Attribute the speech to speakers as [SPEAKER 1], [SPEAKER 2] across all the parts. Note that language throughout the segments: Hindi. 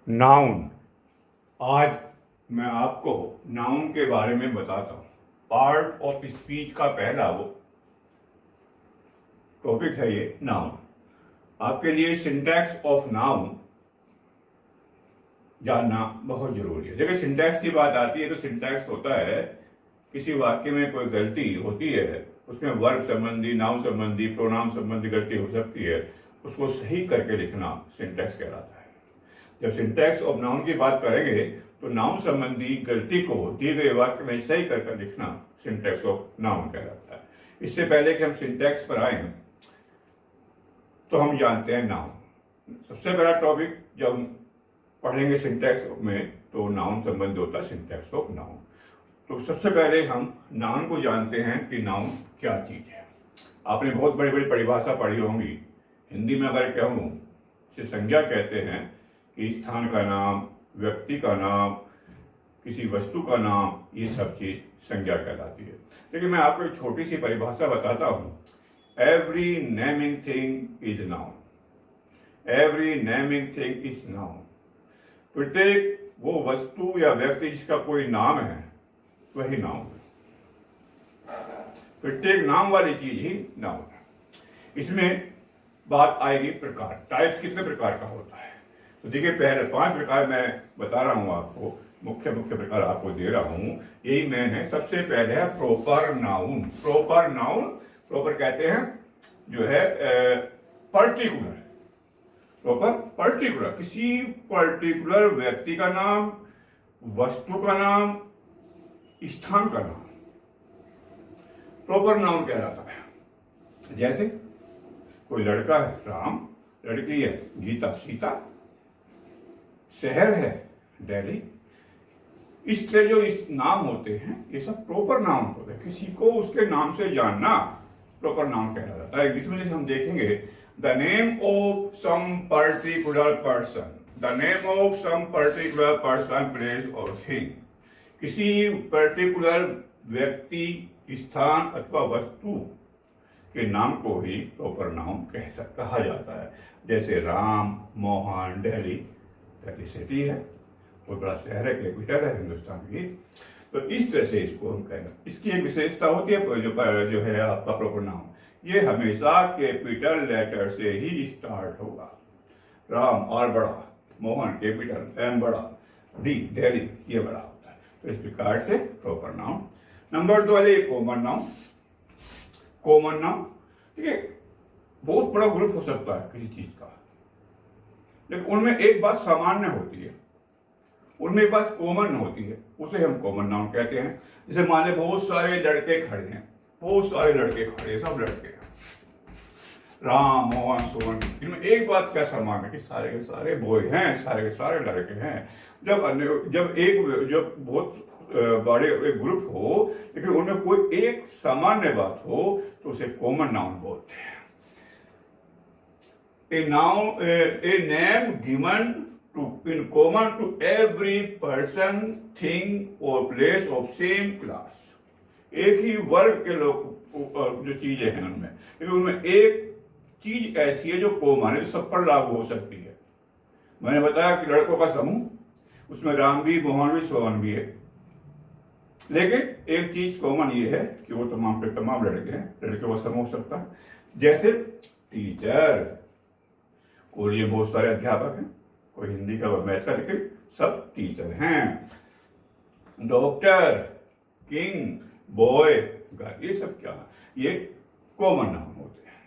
[SPEAKER 1] नाउन। आज मैं आपको नाउन के बारे में बताता हूँ। पार्ट ऑफ स्पीच का पहला वो टॉपिक है ये नाउन। आपके लिए सिंटैक्स ऑफ नाउन जानना बहुत जरूरी है। देखिए, सिंटैक्स की बात आती है तो सिंटैक्स होता है किसी वाक्य में कोई गलती होती है, उसमें वर्ब संबंधी, नाउन संबंधी, प्रोनाउन संबंधी गलती हो सकती है, उसको सही करके लिखना सिंटैक्स कहलाता है। जब सिंटैक्स ऑफ नाउन की बात करेंगे तो नाउन संबंधी गलती को दिए गए वाक्य में सही करके लिखना सिंटैक्स ऑफ नाउन कहलाता है। इससे पहले कि हम सिंटैक्स पर आए तो हम जानते हैं नाउन। सबसे पहला टॉपिक जब हम पढ़ेंगे सिंटैक्स में तो नाउन संबंधी होता है सिंटैक्स ऑफ नाउन। तो सबसे पहले हम नाउन को जानते हैं कि नाउन क्या चीज है। आपने बहुत बड़ी बड़ी परिभाषा पढ़ी होंगी। हिंदी में अगर कहूँ इसे संज्ञा कहते हैं कि स्थान का नाम, व्यक्ति का नाम, किसी वस्तु का नाम, ये सब चीज संज्ञा कहलाती है। लेकिन मैं आपको एक छोटी सी परिभाषा बताता हूँ। Every naming thing is noun. Every naming thing is noun. प्रत्येक वो वस्तु या व्यक्ति जिसका कोई नाम है वही नाउन है। प्रत्येक नाम वाली चीज ही नाउन है। इसमें बात आएगी प्रकार। टाइप्स कितने प्रकार का होता है? तो देखिए, पहले 5 प्रकार मैं बता रहा हूं आपको, मुख्य प्रकार आपको दे रहा हूं, यही मेन है। सबसे पहले है proper noun. Proper noun, proper कहते हैं जो है पर्टिकुलर। प्रॉपर पर्टिकुलर, किसी पर्टिकुलर व्यक्ति का नाम, वस्तु का नाम, स्थान का नाम प्रॉपर नाउन कहलाता है। जैसे कोई लड़का है राम, लड़की है गीता सीता, शहर है दिल्ली। इस तरह जो इस नाम होते हैं ये सब प्रॉपर नाउन होते हैं। किसी को उसके नाम से जानना प्रॉपर नाउन कहला जाता है। इसमें जैसे हम देखेंगे the name of some particular person, the name of some particular person, place और थिंग। किसी पर्टिकुलर व्यक्ति, स्थान अथवा वस्तु के नाम को ही प्रॉपर नाउन कहा जाता है। जैसे राम, मोहन, दिल्ली सिटी है, कोई बड़ा शहर है, कैपिटल है हिंदुस्तान की। तो इस तरह से इसको हम कहेंगे। इसकी एक विशेषता होती है जो है आपका प्रॉपर नाउन, ये हमेशा कैपिटल लेटर से ही स्टार्ट होगा। राम और बड़ा, मोहन कैपिटल, एम बड़ा, डी दिल्ली ये बड़ा होता है। तो इस प्रकार से प्रॉपर नाउन। नंबर 2 है कॉमन नाउन। कॉमन नाउन, ठीक है, बहुत बड़ा ग्रुप हो सकता है किसी चीज का, लेकिन उनमें एक बात सामान्य होती है, उनमें एक बात कॉमन होती है, उसे हम कॉमन नाउन कहते हैं। जैसे मान लें बहुत सारे लड़के खड़े हैं, बहुत सारे लड़के खड़े, सब लड़के हैं, राम, मोहन, सोहन। इनमें एक बात क्या समान है कि सारे के सारे बॉय हैं, सारे के सारे लड़के हैं। जब बहुत बड़े एक ग्रुप हो लेकिन उनमें कोई एक सामान्य बात हो तो उसे कॉमन नाउन बोलते हैं। A name given in common to every person, thing or place of same class। एक ही वर्ग के लोग जो चीजें हैं उनमें, लेकिन उनमें एक चीज ऐसी है जो कॉमन है, जो सब पर लागू हो सकती है। मैंने बताया कि लड़कों का समूह, उसमें राम भी, मोहन भी, सोहन भी है, लेकिन एक चीज कॉमन ये है कि वो तमाम के तमाम लड़के हैं, लड़के का समूह हो सकता है। जैसे टीचर, कोई ये बहुत सारे अध्यापक हैं, कोई हिंदी का, मैथ का, लेकिन सब टीचर हैं। डॉक्टर, किंग, बॉय, गर्ल, ये सब क्या है? ये कॉमन नाउन होते हैं।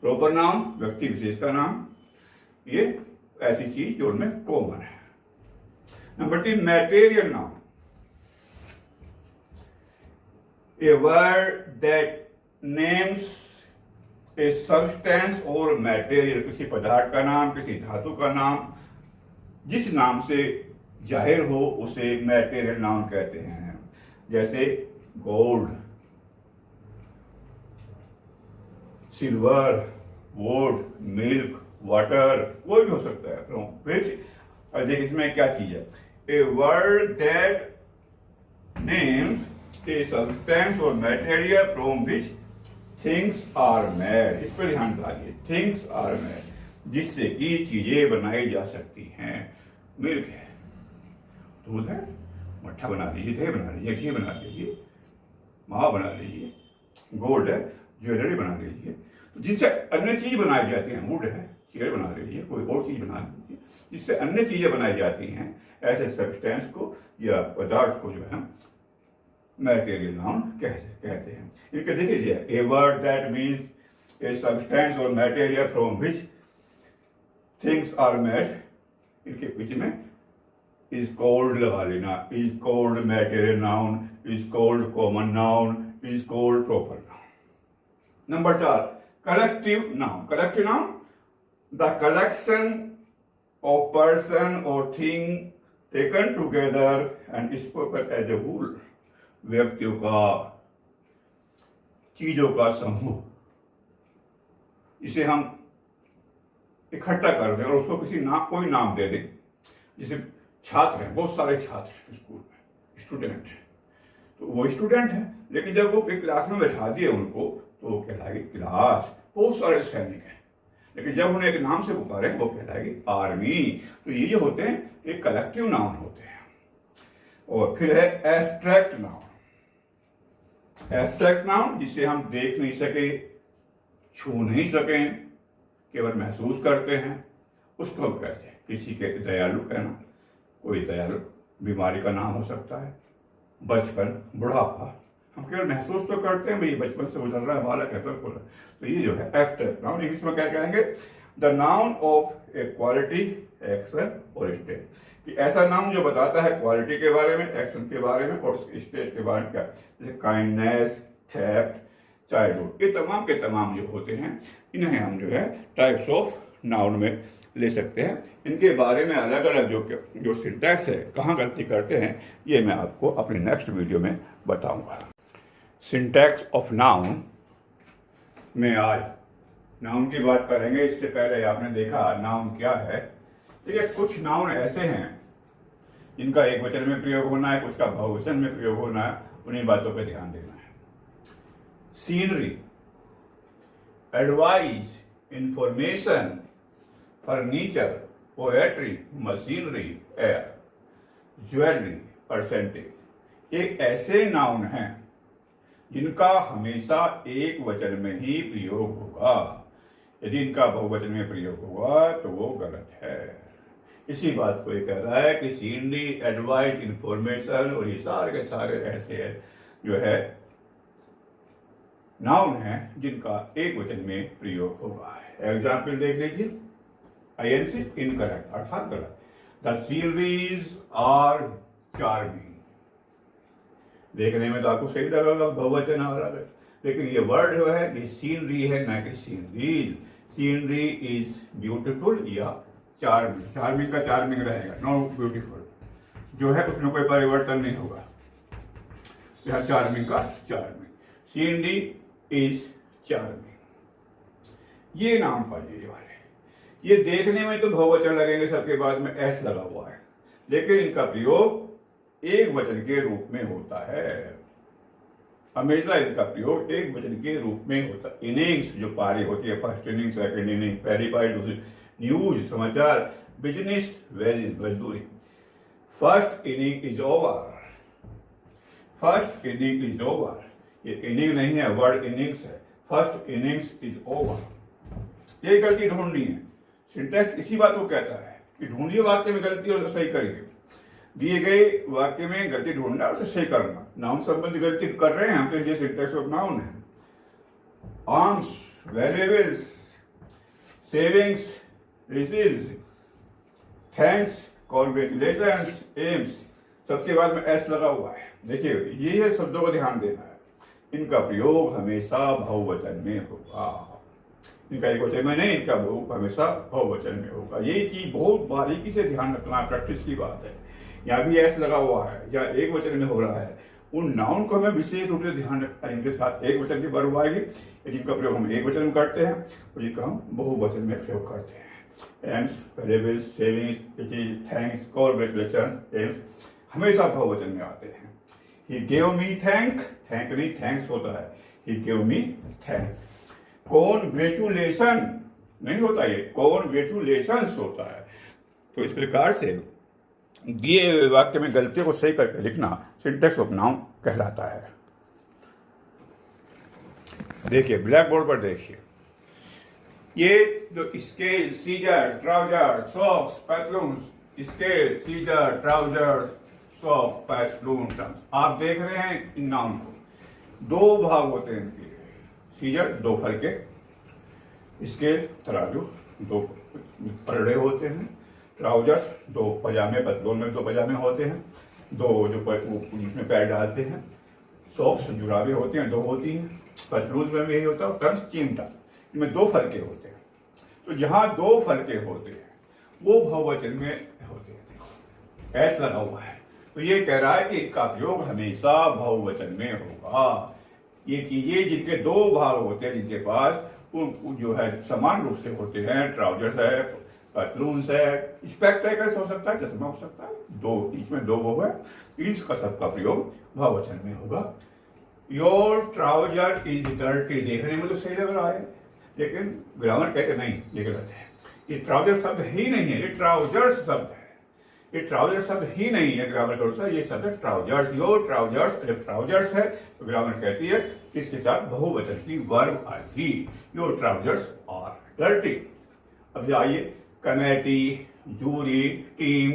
[SPEAKER 1] प्रॉपर नाउन व्यक्ति विशेष का नाम, ये ऐसी चीज जो उनमें कॉमन है। Number 3 material noun. A word that names a substance or material, किसी पदार्थ का नाम, किसी धातु का नाम, जिस नाम से जाहिर हो उसे मैटेरियल नाउन कहते हैं। जैसे gold, silver, would, milk, water, कोई भी हो सकता है। देखिए इसमें क्या चीज है? ए word that names a substance or material from which things are made। इस पर ध्यान डालिए, things are made। जिससे कि चीजें बनाई जा सकती हैं। मिल्क है, दूध है, मट्ठा बना लीजिए, दही बना लीजिए, घी बना लीजिए, मावा बना लीजिए, गोल्ड है, ज्वेलरी बना लीजिए, तो जिनसे अन्य चीज बनाई जाती हैं, वुड है, चेयर बना लीजिए, कोई और चीज बना लीजिए, जिससे अन्य चीजें बनाई जाती हैं, ऐसे सब्सटेंस को या पदार्थ को जो है मैटेरियल नाउन कहते हैं। इनके देखिए, a word that means a substance और material from which things are made, इनके बीच में इज कॉल्ड लगा लेना, is called material noun, is called common noun, is called proper noun. Number 4, collective noun. Collective noun, the collection of person और thing taken together and spoken as a whole. व्यक्तियों का, चीजों का समूह, इसे हम इकट्ठा कर दें और उसको कोई नाम दे दें। जैसे छात्र हैं, बहुत सारे छात्र हैं स्कूल में, स्टूडेंट हैं, तो वो स्टूडेंट है, लेकिन जब वो एक क्लास में बैठा दिए उनको, तो वो कहलाएगी क्लास। बहुत सारे सैनिक हैं, लेकिन जब उन्हें एक नाम से पुकारे, वो कहलाएगी आर्मी। तो ये जो होते हैं, एक कलेक्टिव नाउन होते हैं। और फिर है एब्स्ट्रैक्ट नाउन। एब्स्ट्रैक्ट नाउन, जिसे हम देख नहीं सके, छू नहीं सकें, केवल महसूस करते हैं, उसको हम कहते हैं। किसी के दयालु कहना, कोई दयालु बीमारी का नाम हो सकता है, बचपन, बुढ़ापा, हम केवल महसूस तो करते हैं, भाई बचपन से गुजर रहा है, बालक है, तो ये जो है एब्स्ट्रैक्ट नाउन। इंग्लिश में क्या कहेंगे? The noun of A quality, action और स्टेट। कि ऐसा नाम जो बताता है क्वालिटी के बारे में, एक्शन के बारे में और स्टेट के बारे में, क्या, जैसे काइंडनेस, थेफ्ट, चाइल्डहुड, ये तमाम के तमाम जो होते हैं, इन्हें हम जो है टाइप्स ऑफ नाउन में ले सकते हैं। इनके बारे में अलग अलग जो सिंटैक्स है, कहाँ गलती करते हैं, ये मैं आपको अपने नेक्स्ट वीडियो में बताऊंगा। सिंटैक्स ऑफ नाउन में आज नाउन की बात करेंगे। इससे पहले आपने देखा नाउन क्या है। देखिए, कुछ नाउन ऐसे हैं जिनका एक वचन में प्रयोग होना है, कुछ का बहुवचन में प्रयोग होना है, उन्हीं बातों पर ध्यान देना है। Scenery, advice, information, furniture, poetry, machinery, air, jewellery, percentage, ये ऐसे नाउन हैं जिनका हमेशा एक वचन में ही प्रयोग होगा। यदि इनका बहुवचन में प्रयोग होगा तो वो गलत है। इसी बात को ये कह रहा है कि सीनरी, एडवाइस, इंफॉर्मेशन और ये सारे के सारे ऐसे जो है नाउन है जिनका एक वचन में प्रयोग होगा। एग्जाम्पल देख लीजिए। INC इनकरेक्ट, अर्थात गलत। द सीनरीज आर चार्मिंग, देखने में तो आपको सही लगेगा, बहुवचन आ रहा है, लेकिन ये वर्ड जो है ये सीनरी है, ना कि सीनरीज। सीनरी इज ब्यूटीफुल या चार्मिंग, चार्मिंग का चार्मिंग रहेगा, नॉट ब्यूटीफुल जो है उसमें कोई परिवर्तन नहीं होगा। यहाँ चार्मिंग का चार्मिंग, सीनरी इज चार्मिंग। ये नाम पाइए वाले, ये देखने में तो बहुवचन लगेंगे, सबके बाद में एस लगा हुआ है, लेकिन इनका प्रयोग एक वचन के रूप में होता है। हमेशा इनका प्रयोग एक वचन के रूप में होता है। इनिंग्स जो पारी होती है, फर्स्ट इनिंग, सेकंड इनिंग, पहली पारी, दूसरी, न्यूज, समाचार, बिजनेस, वेजेस, मजदूरी। First inning is over, first inning is over. ये इनिंग नहीं है, वर्ड इनिंग्स है। First innings is over. ये गलती ढूंढनी है। सिंटैक्स इसी बात को कहता है कि ढूंढिए वाक्य में गलती और सही करिए। दिए गए वाक्य में गलती ढूंढना और उसे सही करना। नाउन संबंधी गलती कर रहे हैं हम, तो ये सिंटैक्स ऑफ नाउन है। Arms, valuables, savings, receives, thanks, congratulations, AIIMS, सबके बाद में एस लगा हुआ है। देखिए, ये शब्दों को ध्यान देना है। इनका प्रयोग हमेशा बहुवचन में होगा, इनका एक वचन में नहीं, इनका प्रयोग हमेशा बहुवचन में होगा। यही चीज बहुत बारीकी से ध्यान रखना, प्रैक्टिस की बात है। यहाँ भी एस लगा हुआ है या एक वचन में हो रहा है, उन नाउन को हमें विशेष रूप से ध्यान रखना है। इनके साथ एक वचन की वर्ब आएगी, जिनका प्रयोग हम एक वचन में करते हैं और जिनका हम बहुवचन में प्रयोग करते हैं। AIIMS, variables, savings, thanks, congratulation, AIIMS हमेशा बहुवचन में आते हैं। He gave me thank, thank नहीं थैंक्स होता है। He gave me thanks. Congratulation, नहीं होता, ये कॉन्ग्रेचुलेशंस होता है। तो इस प्रकार से दिए हुए वाक्य में गलतियों को सही करके लिखना सिंटैक्स ऑफ नाउन कहलाता है। देखिए ब्लैक बोर्ड पर देखिए, ये जो scale, scissor, trouser, socks, pantaloons, scale, scissor, trouser, socks, pantaloon, आप देख रहे हैं इन नाउन को, दो भाग होते हैं इनके। सीजर दो फल के, स्केल तराजू दो पलड़े होते हैं, ट्राउजर्स दो पजामे, पतलून में दो पजामे होते हैं, दो जो उसमें पैर डालते हैं, सॉक्स जुराबे होते हैं, दो होती हैं, पतलून में भी यही होता है, टर्म्स चिमटा, इनमें दो फलके होते हैं। तो जहां दो फलके होते हैं वो बहुवचन में होते हैं, ऐसा लगा हुआ है। तो ये कह रहा है कि इसका प्रयोग हमेशा बहुवचन में होगा। ये चीजें जिनके दो भाग होते हैं, जिनके पास जो है समान रूप से होते हैं, ट्राउजर्स है, पतलून है, स्पेक्टेकल्स हो सकता है, चश्मा हो सकता है, दो इसमें दो वो है, इसका सबका प्रयोग बहुवचन में होगा। योर ट्राउजर इज डर्टी, देखने में तो सही लग रहा है, लेकिन ग्रामर कहते नहीं, ये गलत है। ये ट्राउजर शब्द ही नहीं है, ये ट्राउजर्स शब्द है। ये ट्राउजर शब्द ही नहीं है ग्रामर के अनुसार, ये शब्द है ट्राउजर्स। योर ट्राउजर्स, जब ट्राउजर्स है तो ग्रामर कहती है इसके साथ बहुवचन की वर्ब आएगी, योर ट्राउजर्स आर डर्टी। अब आइए, committee, jury, team,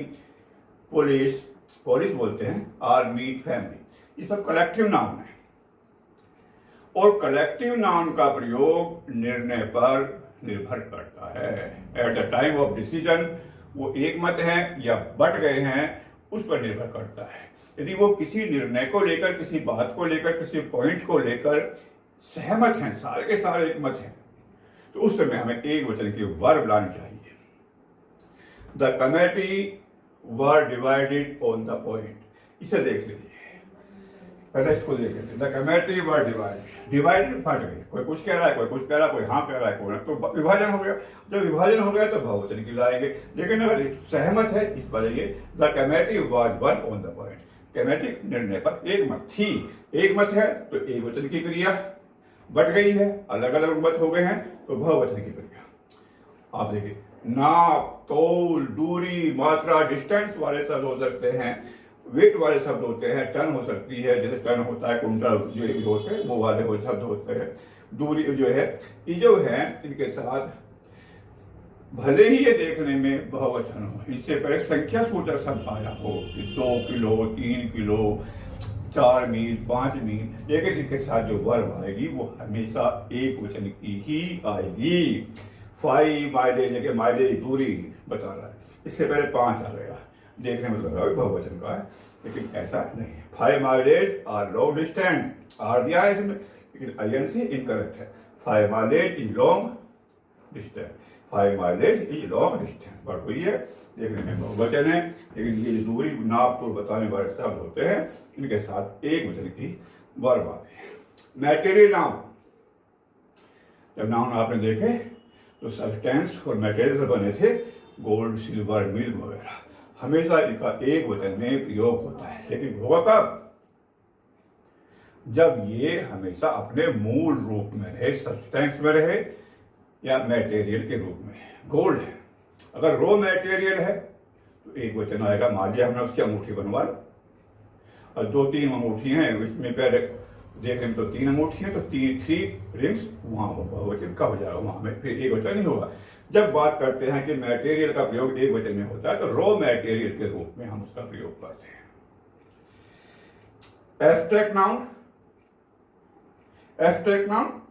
[SPEAKER 1] police, police बोलते हैं, आर्मी, फैमिली, ये सब कलेक्टिव नाउन है। और कलेक्टिव नाउन का प्रयोग निर्णय पर निर्भर करता है। At the time of decision वो एक मत है या बट गए हैं, उस पर निर्भर करता है। यदि वो किसी निर्णय को लेकर, किसी बात को लेकर, किसी पॉइंट को लेकर सहमत हैं, सारे के सारे एक मत हैं, तो उस समय हमें एक वचन की वर्ब लानी चाहिए। The committee were divided on the point, इसे देख लीजिए, पहले इसको देख लेते। द कमेटी वर डिवाइडेड फट गई, कोई कुछ कह रहा है, कोई कुछ कह रहा है, कोई हाँ कह रहा है, कोई तो विभाजन हो गया। जब विभाजन हो गया तो बहुवचन की लाएंगे। लेकिन अगर सहमत है, इस पर the committee was one on the point, committee निर्णय पर एक मत थी। एक मत है तो एक वचन की क्रिया, बट गई है, अलग अलग मत हो गए हैं तो बहुवचन की क्रिया। आप देखिए, नाप, तौल, दूरी, मात्रा, डिस्टेंस वाले शब्द हो सकते हैं, वेट वाले शब्द होते हैं, टन हो सकती है, जैसे टन होता है, कुंटल जो होते हैं वो वाले वो शब्द होते हैं। दूरी जो है, ये जो है इनके साथ भले ही ये देखने में बहुवचन हो, इससे पहले संख्या सूचक शब्द आया हो, 2 किलो, 3 किलो, 4 मील, 5 मील, लेकिन इनके साथ जो वर्ब आएगी वो हमेशा एक वचन की ही आएगी। 5 माइलेज, लेकिन माइलेज दूरी बता रहा है, इससे पहले 5 आ गया, देखने में लग रहा है बहुवचन का है, लेकिन ऐसा नहीं है। 5 mileage are long distance, are दिया है इसमें, लेकिन आईएनसी इनकरेक्ट है। 5 mileage is long distance, 5 mileage is long distance, but वही है, देखने में बहुवचन है, लेकिन ये दूरी, नाप, तोल बताने वाले शब्द होते हैं, इनके साथ एक वचन की वर्ब आती है। मैटेरियल नाउन, जब नाउन आपने देखे तो सब्सटेंस और मैटेरियल से बने थे, गोल्ड, सिल्वर, मिल्क वगैरह, हमेशा इनका एक वचन में प्रयोग होता है। लेकिन होगा कब? जब ये हमेशा अपने मूल रूप में रहे, सब्सटेंस में रहे या मटेरियल के रूप में। गोल्ड है, अगर रॉ मटेरियल है तो एक वचन आएगा, मान लिया हमने उसकी अंगूठी बनवा ली और 2-3 अंगूठी हैं, इसमें पहले देखने में तो 3 अंगूठी हैं, तो 3 रिंग्स, वहां बहुवचन का हो जाएगा, वहां में फिर एक वचन नहीं होगा। जब बात करते हैं कि मटेरियल का प्रयोग एक वचन में होता है तो रॉ मटेरियल के रूप में हम उसका प्रयोग करते हैं। एब्स्ट्रैक्ट नाउन, एब्स्ट्रैक्ट नाउन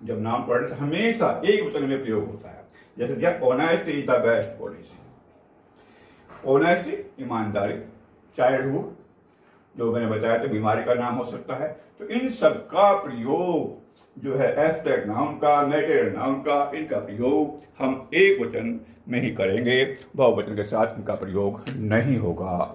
[SPEAKER 1] जब नाम पढ़े तो हमेशा एक वचन में प्रयोग होता है। जैसे दिया, honest is the best policy, honesty ईमानदारी, चाइल्डहुड जो मैंने बताया था बीमारी का नाम हो सकता है। तो इन सब का प्रयोग जो है एब्स्ट्रैक्ट नाउन का, मटेरियल नाउन का, इनका प्रयोग हम एक वचन में ही करेंगे, बहुवचन के साथ इनका प्रयोग नहीं होगा।